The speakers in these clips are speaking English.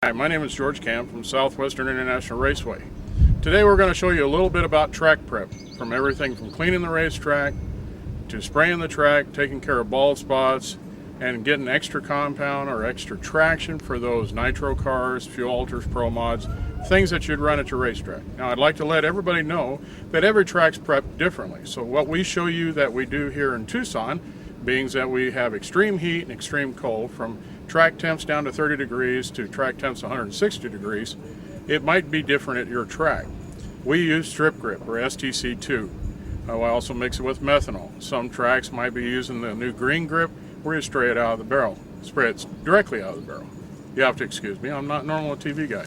Hi, my name is George Camp from Southwestern International Raceway. Today we're going to show you a little bit about track prep, from everything from cleaning the racetrack to spraying the track, taking care of bald spots, and getting extra compound or extra traction for those nitro cars, fuel alters, pro mods, things that you'd run at your racetrack. Now I'd like to let everybody know that every track's prepped differently. So what we show you that we do here in Tucson, being that we have extreme heat and extreme cold, from track temps down to 30 degrees to track temps 160 degrees, it might be different at your track. We use strip grip or STC2. I also mix it with methanol. Some tracks might be using the new green grip where you spray it out of the barrel. Spray it directly out of the barrel. You have to excuse me, I'm not normally a TV guy.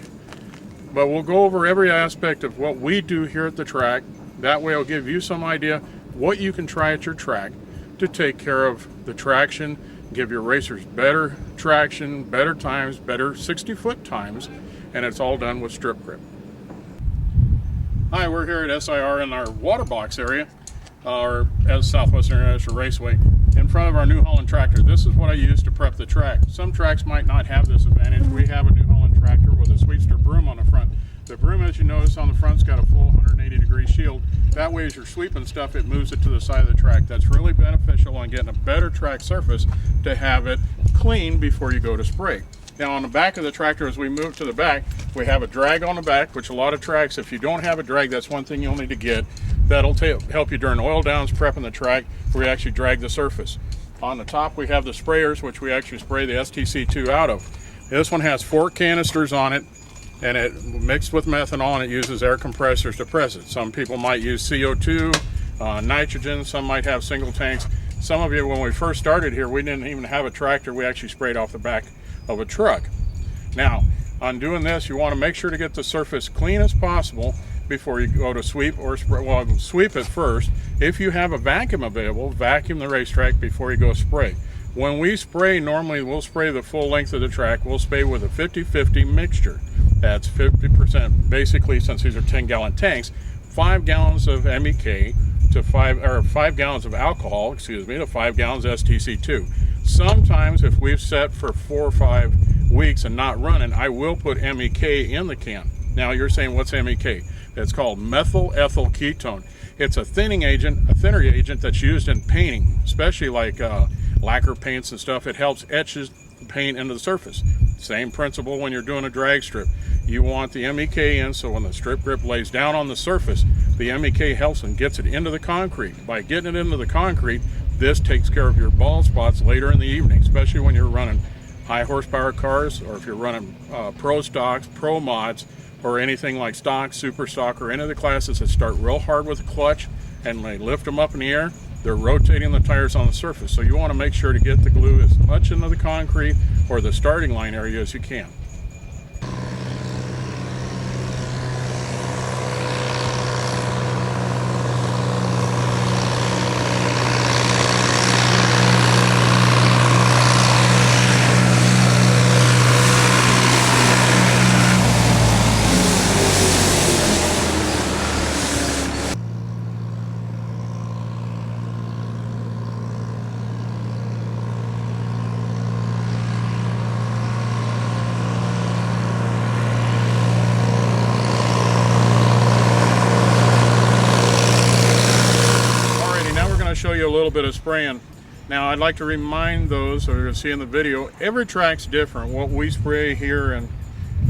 But we'll go over every aspect of what we do here at the track. That way it'll give you some idea what you can try at your track to take care of the traction, give your racers better traction, better times, better 60-foot times, and it's all done with strip grip. Hi, we're here at SIR in our water box area, or as Southwestern International Raceway, in front of our New Holland tractor. This is what I use to prep the track. Some tracks might not have this advantage. We have a New Holland tractor with a Sweepster broom on the front. The broom, as you notice on the front's got a full 180-degree shield. That way as you're sweeping stuff, it moves it to the side of the track. That's really beneficial on getting a better track surface to have it clean before you go to spray. Now on the back of the tractor, as we move to the back, we have a drag on the back, which a lot of tracks, if you don't have a drag, that's one thing you'll need to get. That'll help you during oil downs, prepping the track, where you actually drag the surface. On the top, we have the sprayers, which we actually spray the STC2 out of. This one has 4 canisters on it, and it mixed with methanol, and it uses air compressors to press it. Some people might use CO2, nitrogen, some might have single tanks. Some of you, when we first started here, we didn't even have a tractor. We actually sprayed off the back of a truck. Now, on doing this, you want to make sure to get the surface clean as possible before you go to sweep or spray. Well, sweep it first. If you have a vacuum available, vacuum the racetrack before you go spray. When we spray, normally we'll spray the full length of the track. We'll spray with a 50-50 mixture. That's 50%, basically, since these are 10-gallon tanks, 5 gallons of MEK to 5 gallons of alcohol, to 5 gallons of STC2. Sometimes, if we've set for 4 or 5 weeks and not running, I will put MEK in the can. Now you're saying, what's MEK? It's called methyl ethyl ketone. It's a thinning agent, a thinner agent that's used in painting, especially like lacquer paints and stuff. It helps etches the paint into the surface. Same principle when you're doing a drag strip. You want the MEK in, so when the strip grip lays down on the surface, the MEK helps and gets it into the concrete. By getting it into the concrete, this takes care of your bald spots later in the evening, especially when you're running high horsepower cars, or if you're running pro stocks, pro mods, or anything like stock, super stock, or any of the classes that start real hard with a clutch and they lift them up in the air. They're rotating the tires on the surface. So you want to make sure to get the glue as much into the concrete or the starting line area as you can. Show you a little bit of spraying. Now I'd like to remind those who are seeing the video, every track's different. What we spray here in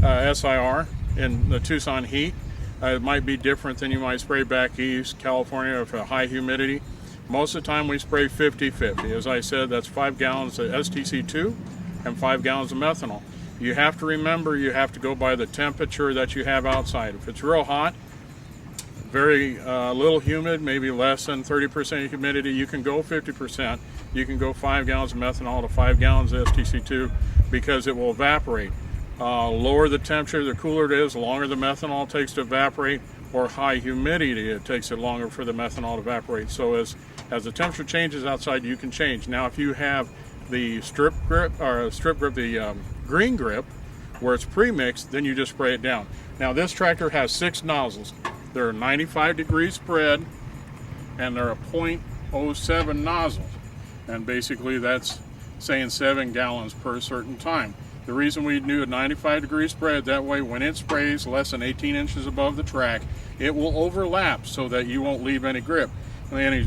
SIR in the Tucson heat, it might be different than you might spray back east, California, with a high humidity. Most of the time we spray 50-50. As I said, that's 5 gallons of STC2 and 5 gallons of methanol. You have to remember, you have to go by the temperature that you have outside. If it's real hot, very little humid, maybe less than 30% humidity, you can go 50%. You can go 5 gallons of methanol to 5 gallons of STC2 because it will evaporate. Lower the temperature, the cooler it is, the longer the methanol takes to evaporate, or high humidity, it takes it longer for the methanol to evaporate. So as the temperature changes outside, you can change. Now if you have the strip grip, the green grip, where it's pre-mixed, then you just spray it down. Now this tractor has 6 nozzles. They're 95-degree spread, and they're a 0.07 nozzle. And basically that's saying 7 gallons per certain time. The reason we do a 95-degree spread, that way when it sprays less than 18 inches above the track, it will overlap so that you won't leave any grip, any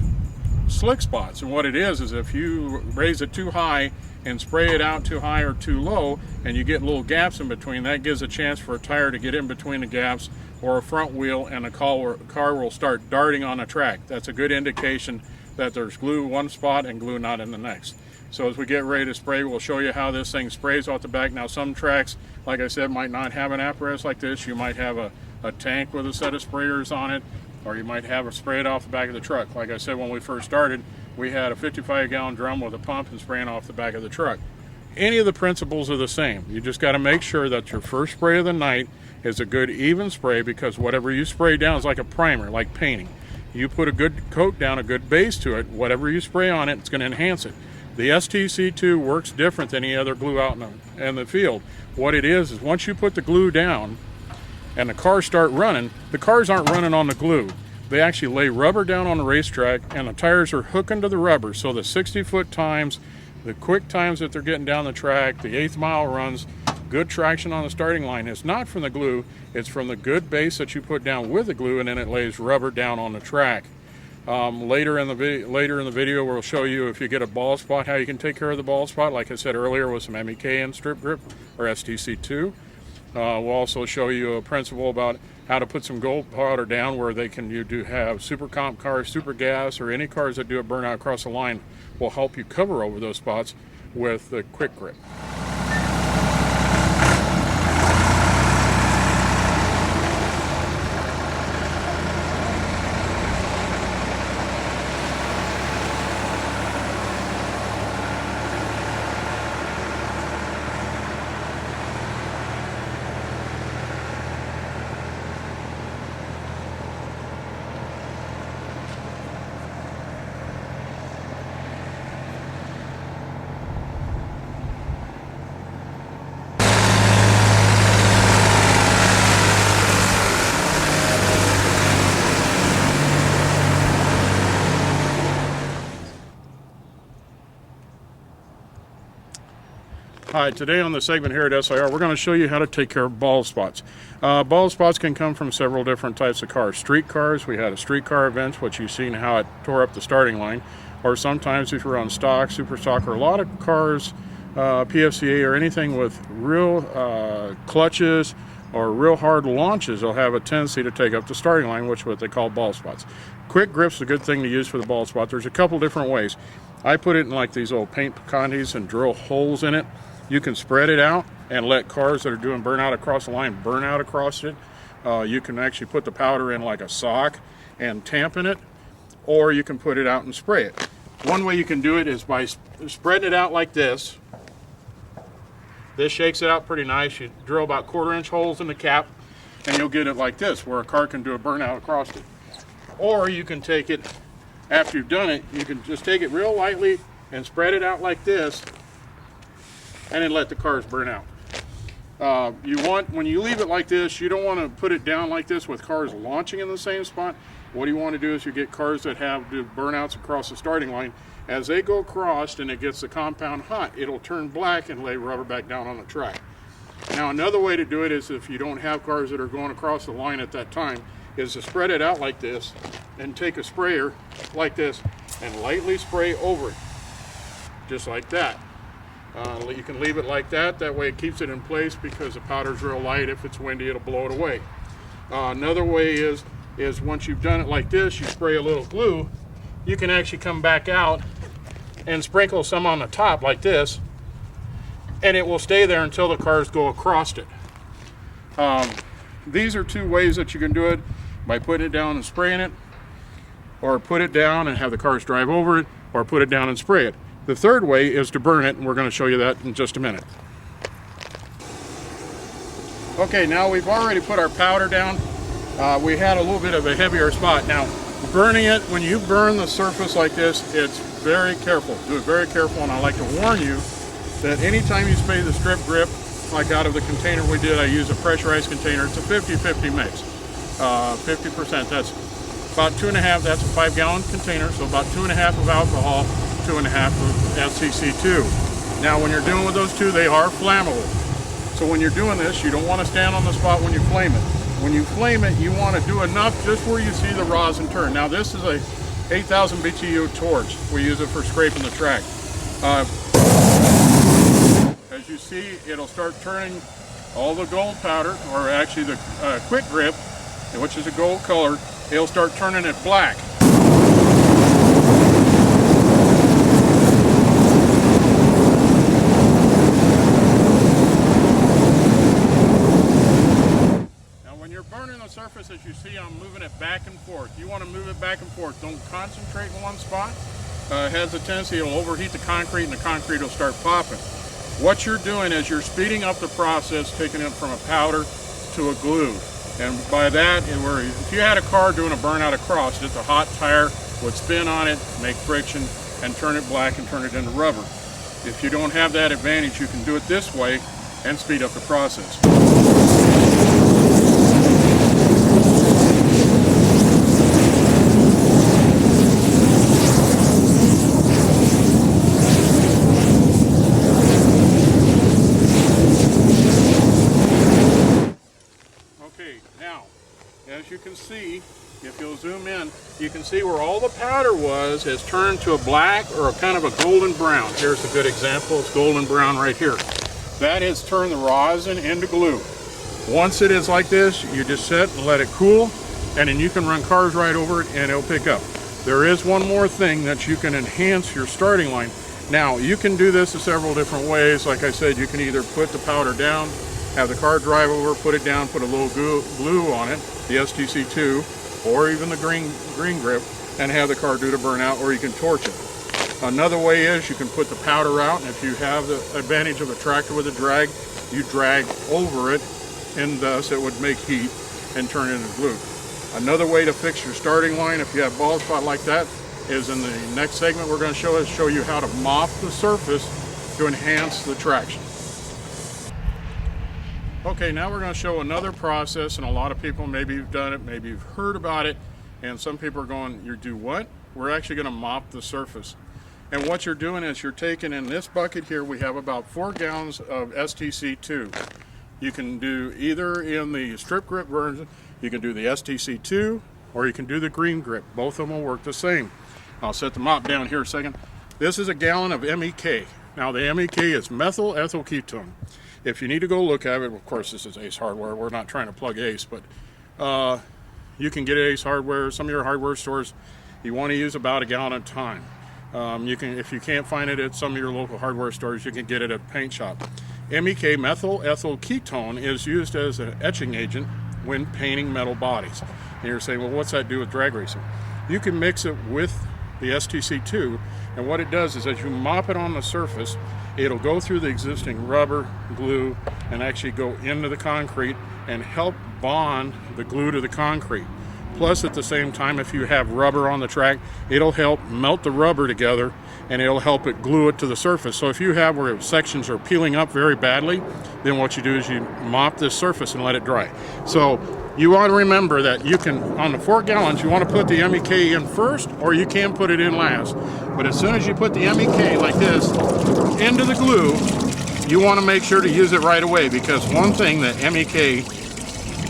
slick spots. And what it is if you raise it too high and spray it out too high or too low, and you get little gaps in between, that gives a chance for a tire to get in between the gaps, or a front wheel, and the car will start darting on the track. That's a good indication that there's glue one spot and glue not in the next. So as we get ready to spray, we'll show you how this thing sprays off the back. Now some tracks, like I said, might not have an apparatus like this. You might have a tank with a set of sprayers on it, or you might have it spray it off the back of the truck. Like I said, when we first started, we had a 55-gallon drum with a pump and spraying off the back of the truck. Any of the principles are the same. You just got to make sure that your first spray of the night is a good even spray, because whatever you spray down is like a primer, like painting. You put a good coat down, a good base to it, whatever you spray on it, it's going to enhance it. The STC2 works different than any other glue out in the field. What it is once you put the glue down and the cars start running, the cars aren't running on the glue. They actually lay rubber down on the racetrack, and the tires are hooking to the rubber. So the 60-foot times, the quick times that they're getting down the track, the 8th mile runs, good traction on the starting line, it's not from the glue, it's from the good base that you put down with the glue, and then it lays rubber down on the track. Later in the video, we'll show you, if you get a ball spot, how you can take care of the ball spot, like I said earlier, with some MEK and strip grip, or STC2. We'll also show you a principle about how to put some gold powder down where you do have super comp cars, super gas, or any cars that do a burnout across the line. Will help you cover over those spots with the quick grip. Hi, today on the segment here at SIR, we're going to show you how to take care of bald spots. Bald spots can come from several different types of cars. Street cars, we had a street car event, which you've seen how it tore up the starting line. Or sometimes if you're on stock, super stock, or a lot of cars, PFCA or anything with real clutches or real hard launches, will have a tendency to take up the starting line, which is what they call bald spots. Quick grip's a good thing to use for the bald spot. There's a couple different ways. I put it in like these old paint picantes and drill holes in it. You can spread it out and let cars that are doing burnout across the line burn out across it. You can actually put the powder in like a sock and tampen it, or you can put it out and spray it. One way you can do it is by spreading it out like this. This shakes it out pretty nice. You drill about 1/4-inch holes in the cap, and you'll get it like this, where a car can do a burnout across it. Or you can take it, after you've done it, you can just take it real lightly and spread it out like this, and then let the cars burn out. When you leave it like this, you don't want to put it down like this with cars launching in the same spot. What you want to do is you get cars that do burnouts across the starting line. As they go across and it gets the compound hot, it'll turn black and lay rubber back down on the track. Now another way to do it is, if you don't have cars that are going across the line at that time, is to spread it out like this and take a sprayer like this and lightly spray over it, just like that. You can leave it like that. That way it keeps it in place, because the powder's real light. If it's windy, it'll blow it away. Another way is once you've done it like this, you spray a little glue. You can actually come back out and sprinkle some on the top like this, and it will stay there until the cars go across it. These are two ways that you can do it: by putting it down and spraying it, or put it down and have the cars drive over it, or put it down and spray it. The third way is to burn it, and we're going to show you that in just a minute. Okay, now we've already put our powder down. We had a little bit of a heavier spot. Now, burning it, when you burn the surface like this, it's very careful. Do it very careful, and I like to warn you that anytime you spray the strip grip, like out of the container we did, I use a pressurized container. It's a 50-50 mix. 50%, that's about 2.5, that's a 5-gallon container, so about 2.5 of alcohol, 2.5 of STC2. Now when you're dealing with those two, they are flammable. So when you're doing this, you don't want to stand on the spot when you flame it. When you flame it, you want to do enough just where you see the rosin turn. Now this is a 8,000 BTU torch. We use it for scraping the track. As you see, it'll start turning all the gold powder, or actually the quick grip, which is a gold color, it'll start turning it black. Surface, as you see, I'm moving it back and forth. You want to move it back and forth. Don't concentrate in one spot. It has a tendency, it'll overheat the concrete and the concrete will start popping. What you're doing is you're speeding up the process, taking it from a powder to a glue. And by that, if you had a car doing a burnout across, just a hot tire would spin on it, make friction, and turn it black and turn it into rubber. If you don't have that advantage, you can do it this way and speed up the process. Now, as you can see, if you'll zoom in, you can see where all the powder was has turned to a black or a kind of a golden brown. Here's a good example. It's golden brown right here. That has turned the rosin into glue. Once it is like this, you just sit and let it cool, and then you can run cars right over it and it'll pick up. There is one more thing that you can enhance your starting line. Now, you can do this in several different ways. Like I said, you can either put the powder down, have the car drive over, put it down, put a little glue on it, the STC2, or even the green grip, and have the car do the burnout, or you can torch it. Another way is you can put the powder out, and if you have the advantage of a tractor with a drag, you drag over it, and thus it would make heat and turn it into glue. Another way to fix your starting line, if you have bald spot like that, is in the next segment we're going to show you how to mop the surface to enhance the traction. Okay, now we're going to show another process, and a lot of people, maybe you've done it, maybe you've heard about it, and some people are going, you do what? We're actually going to mop the surface. And what you're doing is you're taking, in this bucket here, we have about 4 gallons of STC2. You can do either in the strip grip version, you can do the STC2, or you can do the green grip. Both of them will work the same. I'll set the mop down here a second. This is a gallon of MEK. Now the MEK is methyl ethyl ketone. If you need to go look at it, of course this is Ace Hardware, we're not trying to plug Ace, but you can get Ace Hardware, some of your hardware stores, you want to use about a gallon at a time. If you can't find it at some of your local hardware stores, you can get it at a paint shop. MEK, methyl ethyl ketone, is used as an etching agent when painting metal bodies. And you're saying, well, what's that do with drag racing? You can mix it with the STC2, and what it does is as you mop it on the surface, it'll go through the existing rubber, glue, and actually go into the concrete and help bond the glue to the concrete. Plus, at the same time, if you have rubber on the track, it'll help melt the rubber together and it'll help it glue it to the surface. So if you have where sections are peeling up very badly, then what you do is you mop this surface and let it dry. So you want to remember that you can, on the 4 gallons, you want to put the MEK in first, or you can put it in last. But as soon as you put the MEK like this into the glue, you want to make sure to use it right away, because one thing that MEK,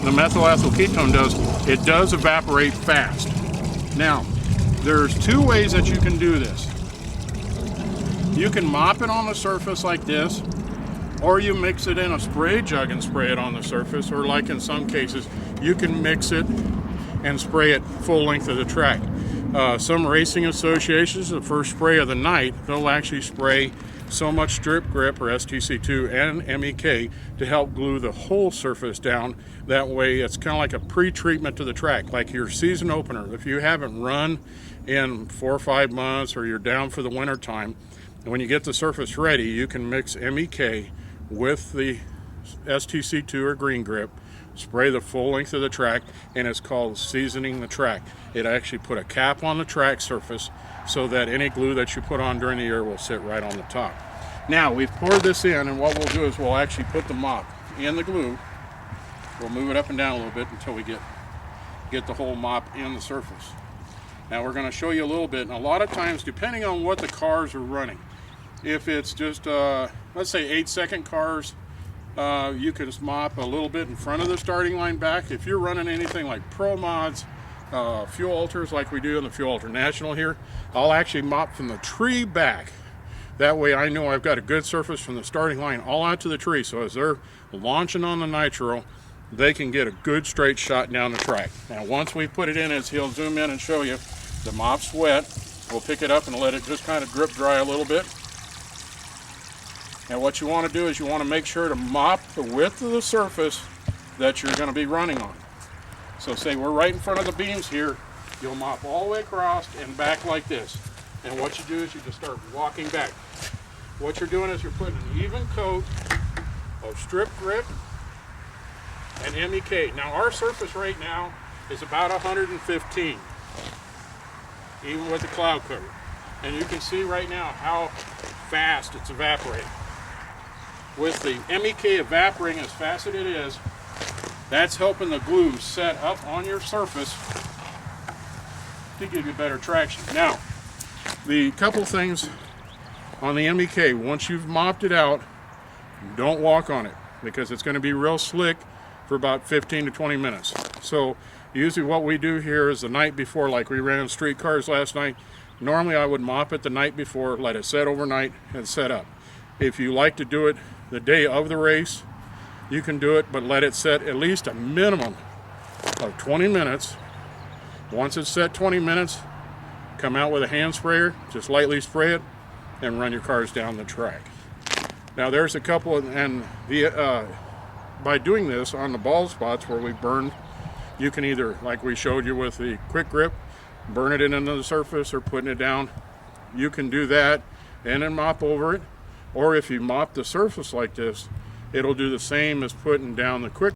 the methyl ethyl ketone, does, it does evaporate fast. Now, there's 2 ways that you can do this. You can mop it on the surface like this, or you mix it in a spray jug and spray it on the surface, or like in some cases, you can mix it and spray it full length of the track. Some racing associations, the first spray of the night, they'll actually spray so much strip grip or STC2 and MEK to help glue the whole surface down. That way it's kind of like a pre-treatment to the track, like your season opener. If you haven't run in 4 or 5 months, or you're down for the winter time, and when you get the surface ready, you can mix MEK with the STC2 or green grip, spray the full length of the track, and it's called seasoning the track. It actually put a cap on the track surface so that any glue that you put on during the year will sit right on the top. Now we've poured this in, and what we'll do is we'll actually put the mop in the glue. We'll move it up and down a little bit until we get the whole mop in the surface. Now we're going to show you a little bit, and a lot of times, depending on what the cars are running, if it's just let's say 8-second cars, You can mop a little bit in front of the starting line back. If you're running anything like Pro Mods, fuel alters like we do in the Fuel Alter National here, I'll actually mop from the tree back. That way I know I've got a good surface from the starting line all out to the tree, so as they're launching on the nitro, they can get a good straight shot down the track. Now once we put it in, as he'll zoom in and show you, the mop's wet. We'll pick it up and let it just kind of drip dry a little bit. And what you want to do is you want to make sure to mop the width of the surface that you're going to be running on. So say we're right in front of the beams here, you'll mop all the way across and back like this. And what you do is you just start walking back. What you're doing is you're putting an even coat of strip grip and MEK. Now our surface right now is about 115, even with the cloud cover. And you can see right now how fast it's evaporating. With the MEK evaporating as fast as it is, that's helping the glue set up on your surface to give you better traction. Now, the couple things on the MEK, once you've mopped it out, don't walk on it because it's going to be real slick for about 15 to 20 minutes. So usually what we do here is the night before, like we ran street cars last night, normally I would mop it the night before, let it set overnight and set up. If you like to do it the day of the race, you can do it, but let it set at least a minimum of 20 minutes. Once it's set 20 minutes, come out with a hand sprayer, just lightly spray it, and run your cars down the track. Now there's a couple, and by doing this on the bald spots where we burned, you can either, like we showed you with the quick grip, burn it into the surface or putting it down. You can do that and then mop over it. Or if you mop the surface like this, it'll do the same as putting down the quick